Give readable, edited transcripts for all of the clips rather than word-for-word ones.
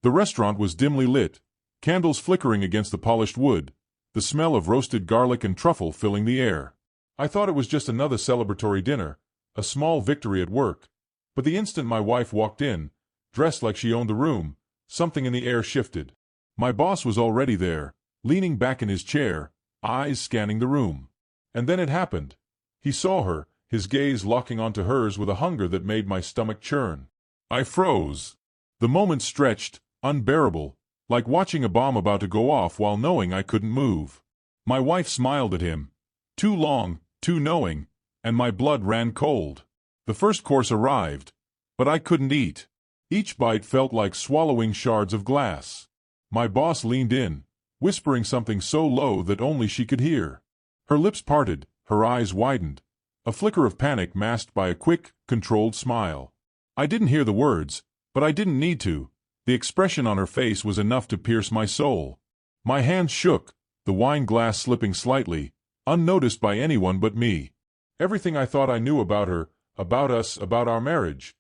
The restaurant was dimly lit, candles flickering against the polished wood, the smell of roasted garlic and truffle filling the air. I thought it was just another celebratory dinner, a small victory at work. But the instant my wife walked in, dressed like she owned the room, something in the air shifted. My boss was already there, leaning back in his chair, eyes scanning the room. And then it happened. He saw her, his gaze locking onto hers with a hunger that made my stomach churn. I froze. The moment stretched, unbearable, like watching a bomb about to go off while knowing I couldn't move. My wife smiled at him. Too long, too knowing, and my blood ran cold. The first course arrived, but I couldn't eat. Each bite felt like swallowing shards of glass. My boss leaned in, whispering something so low that only she could hear. Her lips parted, her eyes widened, a flicker of panic masked by a quick, controlled smile. I didn't hear the words, but I didn't need to. The expression on her face was enough to pierce my soul. My hands shook, the wine glass slipping slightly, unnoticed by anyone but me. Everything I thought I knew about her, about us, about our marriage.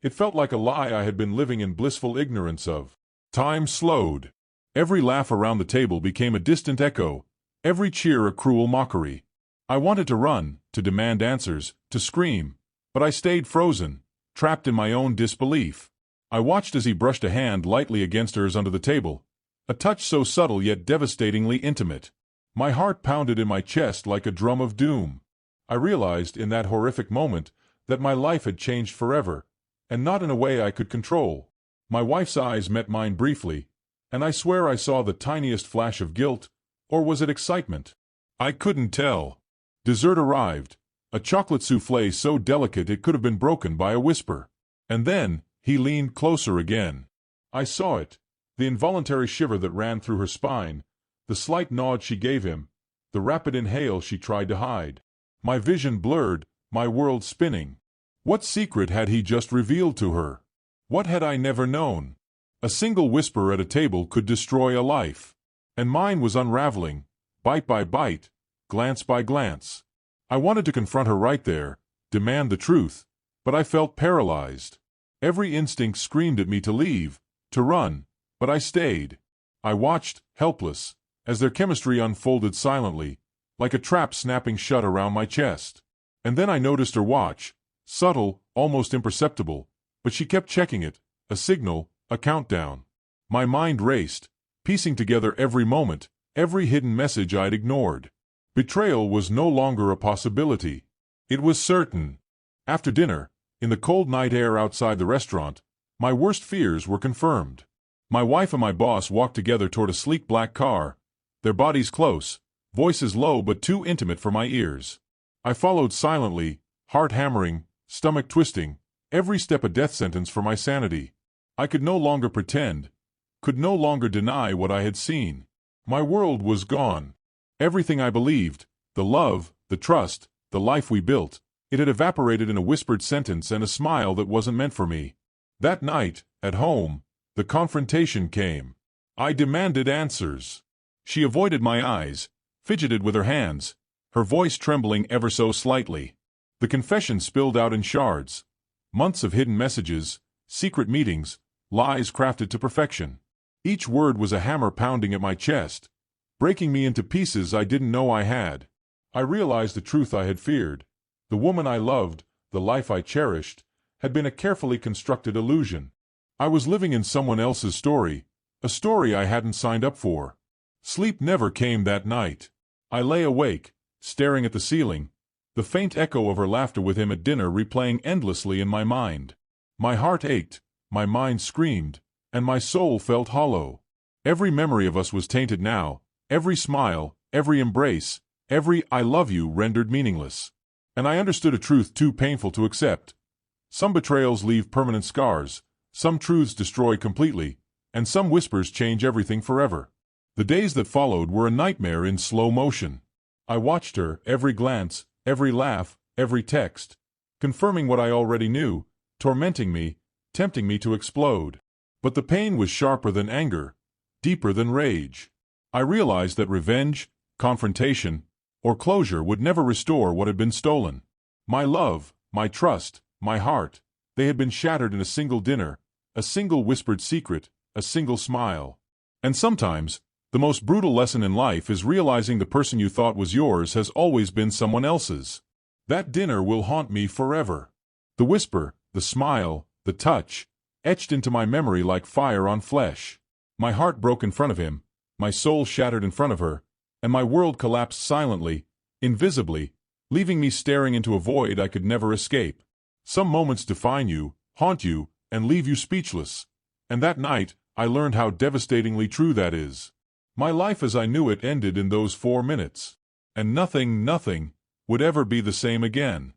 It felt like a lie I had been living in blissful ignorance of. Time slowed. Every laugh around the table became a distant echo, every cheer a cruel mockery. I wanted to run, to demand answers, to scream, but I stayed frozen, trapped in my own disbelief. I watched as he brushed a hand lightly against hers under the table, a touch so subtle yet devastatingly intimate. My heart pounded in my chest like a drum of doom. I realized in that horrific moment that my life had changed forever, and not in a way I could control. My wife's eyes met mine briefly, and I swear I saw the tiniest flash of guilt, or was it excitement? I couldn't tell. Dessert arrived, a chocolate soufflé so delicate it could have been broken by a whisper. And then, he leaned closer again. I saw it, the involuntary shiver that ran through her spine, the slight nod she gave him, the rapid inhale she tried to hide. My vision blurred, my world spinning. What secret had he just revealed to her? What had I never known? A single whisper at a table could destroy a life. And mine was unraveling, bite by bite, glance by glance. I wanted to confront her right there, demand the truth, but I felt paralyzed. Every instinct screamed at me to leave, to run, but I stayed. I watched, helpless, as their chemistry unfolded silently, like a trap snapping shut around my chest. And then I noticed her watch, subtle, almost imperceptible, but she kept checking it, a signal, a countdown. My mind raced, piecing together every moment, every hidden message I'd ignored. Betrayal was no longer a possibility. It was certain. After dinner, in the cold night air outside the restaurant, my worst fears were confirmed. My wife and my boss walked together toward a sleek black car, their bodies close, voices low but too intimate for my ears. I followed silently, heart hammering, stomach twisting, every step a death sentence for my sanity. I could no longer pretend, could no longer deny what I had seen. My world was gone. Everything I believed, the love, the trust, the life we built, it had evaporated in a whispered sentence and a smile that wasn't meant for me. That night, at home, the confrontation came. I demanded answers. She avoided my eyes, fidgeted with her hands, her voice trembling ever so slightly. The confession spilled out in shards. Months of hidden messages, secret meetings, lies crafted to perfection. Each word was a hammer pounding at my chest, breaking me into pieces I didn't know I had. I realized the truth I had feared. The woman I loved, the life I cherished, had been a carefully constructed illusion. I was living in someone else's story, a story I hadn't signed up for. Sleep never came that night. I lay awake, staring at the ceiling, the faint echo of her laughter with him at dinner replaying endlessly in my mind. My heart ached, my mind screamed, and my soul felt hollow. Every memory of us was tainted now, every smile, every embrace, every "I love you" rendered meaningless. And I understood a truth too painful to accept. Some betrayals leave permanent scars, some truths destroy completely, and some whispers change everything forever. The days that followed were a nightmare in slow motion. I watched her, every glance, every laugh, every text, confirming what I already knew, tormenting me, tempting me to explode. But the pain was sharper than anger, deeper than rage. I realized that revenge, confrontation, or closure would never restore what had been stolen. My love, my trust, my heart, they had been shattered in a single dinner, a single whispered secret, a single smile. And sometimes, the most brutal lesson in life is realizing the person you thought was yours has always been someone else's. That dinner will haunt me forever. The whisper, the smile, the touch, etched into my memory like fire on flesh. My heart broke in front of him, my soul shattered in front of her, and my world collapsed silently, invisibly, leaving me staring into a void I could never escape. Some moments define you, haunt you, and leave you speechless. And that night, I learned how devastatingly true that is. My life as I knew it ended in those 4 minutes. And nothing would ever be the same again.